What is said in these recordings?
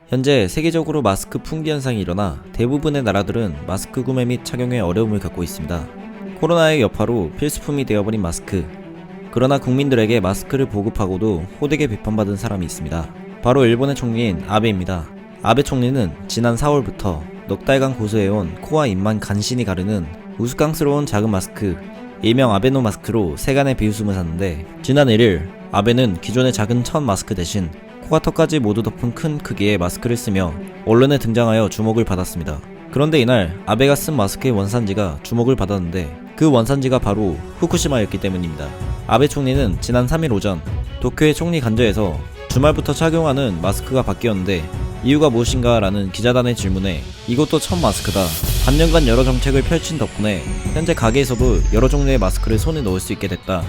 현재 세계적으로 마스크 품귀 현상이 일어나 대부분의 나라들은 마스크 구매 및 착용에 어려움을 겪고 있습니다. 코로나의 여파로 필수품이 되어버린 마스크. 그러나 국민들에게 마스크를 보급하고도 호되게 비판받은 사람이 있습니다. 바로 일본의 총리인 아베입니다. 아베 총리는 지난 4월부터 넉 달간 고수해온 코와 입만 간신히 가르는 우스꽝스러운 작은 마스크, 일명 아베노 마스크로 세간의 비웃음을 샀는데, 지난 1일 아베는 기존의 작은 천 마스크 대신 코와 턱까지 모두 덮은 큰 크기의 마스크를 쓰며 언론에 등장하여 주목을 받았습니다. 그런데 이날 아베가 쓴 마스크의 원산지가 주목을 받았는데, 그 원산지가 바로 후쿠시마였기 때문입니다. 아베 총리는 지난 3일 오전 도쿄의 총리 관저에서 주말부터 착용하는 마스크가 바뀌었는데 이유가 무엇인가 라는 기자단의 질문에 이것도 천 마스크다. 반년간 여러 정책을 펼친 덕분에 현재 가게에서도 여러 종류의 마스크를 손에 넣을 수 있게 됐다.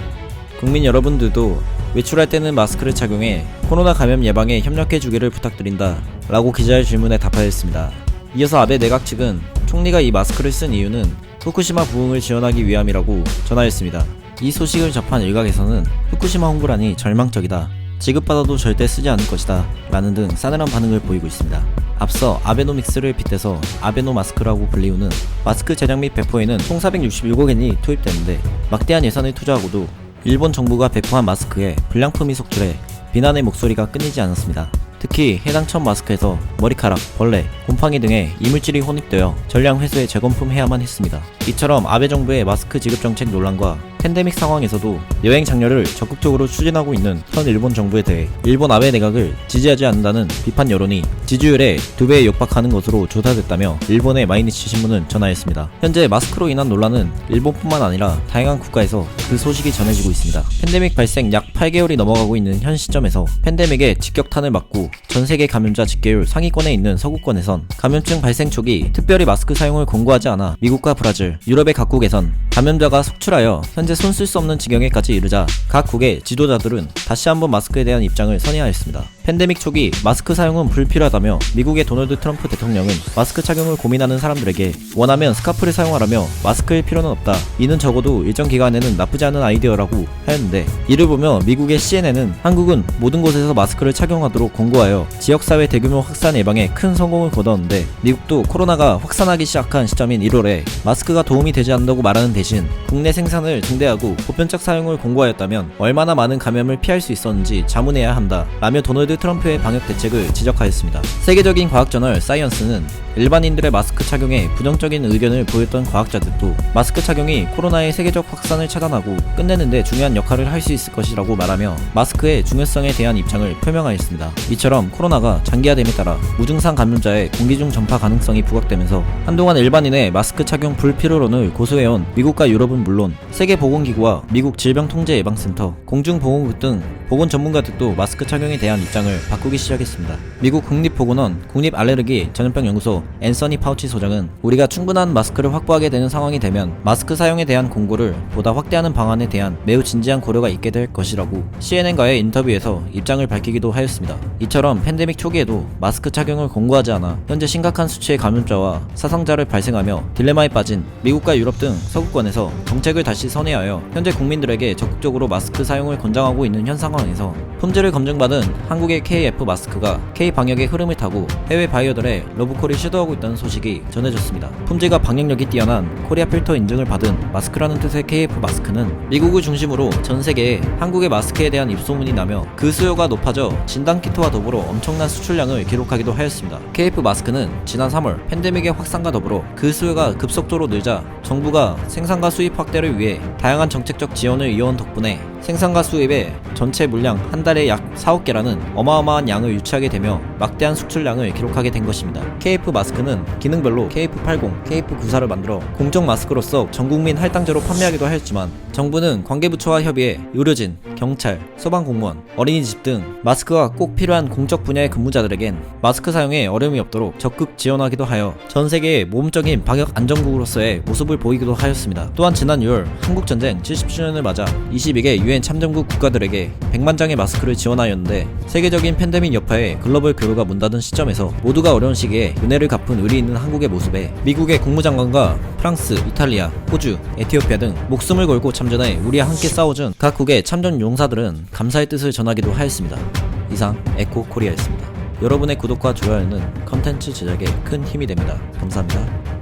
국민 여러분들도 외출할 때는 마스크를 착용해 코로나 감염 예방에 협력해주기를 부탁드린다 라고 기자의 질문에 답하였습니다. 이어서 아베 내각 측은 총리가 이 마스크를 쓴 이유는 후쿠시마 부흥을 지원하기 위함이라고 전하였습니다. 이 소식을 접한 일각에서는 후쿠시마 홍보란이 절망적이다, 지급받아도 절대 쓰지 않을 것이다 라는 등 싸늘한 반응을 보이고 있습니다. 앞서 아베노믹스를 빗대서 아베노 마스크라고 불리우는 마스크 제작 및 배포에는 총 466억 엔이 투입되는데, 막대한 예산을 투자하고도 일본 정부가 배포한 마스크에 불량품이 속출해 비난의 목소리가 끊이지 않았습니다. 특히 해당 천 마스크에서 머리카락, 벌레, 곰팡이 등의 이물질이 혼입되어 전량 회수에 재건품해야만 했습니다. 이처럼 아베 정부의 마스크 지급 정책 논란과 팬데믹 상황에서도 여행 장려를 적극적으로 추진하고 있는 현 일본 정부에 대해 일본 아베 내각을 지지하지 않는다는 비판 여론이 지지율에 2배에 육박하는 것으로 조사됐다며 일본의 마이니치 신문은 전하였습니다. 현재 마스크로 인한 논란은 일본뿐만 아니라 다양한 국가에서 그 소식이 전해지고 있습니다. 팬데믹 발생 약 8개월이 넘어가고 있는 현 시점에서 팬데믹의 직격탄을 맞고 전 세계 감염자 집계율 상위권에 있는 서구권에선 감염증 발생 초기 특별히 마스크 사용을 권고하지 않아 미국과 브라질, 유럽의 각국에선 감염자가 속출하여 현재 손 쓸 수 없는 지경에까지 이르자 각국의 지도자들은 다시 한번 마스크에 대한 입장을 선회하였습니다. 팬데믹 초기 마스크 사용은 불필요하다며 미국의 도널드 트럼프 대통령은 마스크 착용을 고민하는 사람들에게 원하면 스카프를 사용하라며 마스크일 필요는 없다, 이는 적어도 일정 기간에는 나쁘지 않은 아이디어라고 하였는데, 이를 보며 미국의 CNN은 한국은 모든 곳에서 마스크를 착용하도록 권고하여 지역사회 대규모 확산 예방에 큰 성공을 거뒀는데, 미국도 코로나가 확산하기 시작한 시점인 1월에 마스크가 도움이 되지 않는다고 말하는 대신 국내 생산을 증대하고 보편적 사용을 권고하였다면 얼마나 많은 감염을 피할 수 있었는지 자문해야 한다 라며 도널드 트럼프의 방역 대책을 지적하였습니다. 세계적인 과학저널 사이언스는 일반인들의 마스크 착용에 부정적인 의견을 보였던 과학자들도 마스크 착용이 코로나의 세계적 확산을 차단하고 끝내는 데 중요한 역할을 할 수 있을 것이라고 말하며 마스크의 중요성에 대한 입장을 표명하였습니다. 이처럼 코로나가 장기화됨에 따라 무증상 감염자의 공기 중 전파 가능성이 부각되면서 한동안 일반인의 마스크 착용 불필요론을 고수해온 미국과 유럽은 물론 세계보건기구와 미국 질병통제예방센터, 공중보건국 등 보건 전문가들도 마스크 착용에 대한 입장을 바꾸기 시작했습니다. 미국 국립보건원 국립알레르기 전염병 연구소 앤서니 파우치 소장은 우리가 충분한 마스크를 확보하게 되는 상황이 되면 마스크 사용에 대한 공고를 보다 확대하는 방안에 대한 매우 진지한 고려가 있게 될 것이라고 CNN과의 인터뷰에서 입장을 밝히기도 하였습니다. 이처럼 팬데믹 초기에도 마스크 착용을 권고하지 않아 현재 심각한 수치의 감염자와 사상자를 발생하며 딜레마에 빠진 미국과 유럽 등 서구권에서 정책을 다시 선회하여 현재 국민들에게 적극적으로 마스크 사용을 권장하고 있는 현 상황에서 품질을 검증받은 한국의 KF 마스크가 K-방역의 흐름을 타고 해외 바이어들의 러브콜을 시도하고 있다는 소식이 전해졌습니다. 품질과 방역력이 뛰어난 코리아 필터 인증을 받은 마스크라는 뜻의 KF 마스크는 미국을 중심으로 전 세계에 한국의 마스크에 대한 입소문이 나며 그 수요가 높아져 진단키트와 더불어 엄청난 수출량을 기록하기도 하였습니다. KF 마스크는 지난 3월 팬데믹의 확산과 더불어 그 수요가 급속도로 늘자 정부가 생산과 수입 확대를 위해 다양한 정책적 지원을 이어온 덕분에 생산과 수입의 전체 물량 한 달에 약 4억 개라는 어마어마한 양을 유치하게 되며 막대한 수출량을 기록하게 된 것입니다. KF 마스크는 기능별로 KF80, KF94를 만들어 공적 마스크로서 전국민 할당제로 판매하기도 하였지만, 정부는 관계부처와 협의해 의료진, 경찰, 소방공무원, 어린이집 등 마스크가 꼭 필요한 공적 분야의 근무자들에겐 마스크 사용에 어려움이 없도록 적극 지원하기도 하여 전 세계의 모범적인 방역 안전국으로서의 모습을 보이기도 하였습니다. 또한 지난 6월 한국전쟁 70주년을 맞아 22개 유엔 참전국 국가들에게 100만 장의 마스크를 지원하였는데, 세계적인 팬데믹 여파에 글로벌 교류가 문 닫은 시점에서 모두가 어려운 시기에 은혜를 갚은 의리 있는 한국의 모습에 미국의 국무장관과 프랑스, 이탈리아, 호주, 에티오피아 등 목숨을 걸고 참전해 우리와 함께 싸워준 각국의 참전 용사들은 감사의 뜻을 전하기도 하였습니다. 이상 에코코리아였습니다. 여러분의 구독과 좋아요는 컨텐츠 제작에 큰 힘이 됩니다. 감사합니다.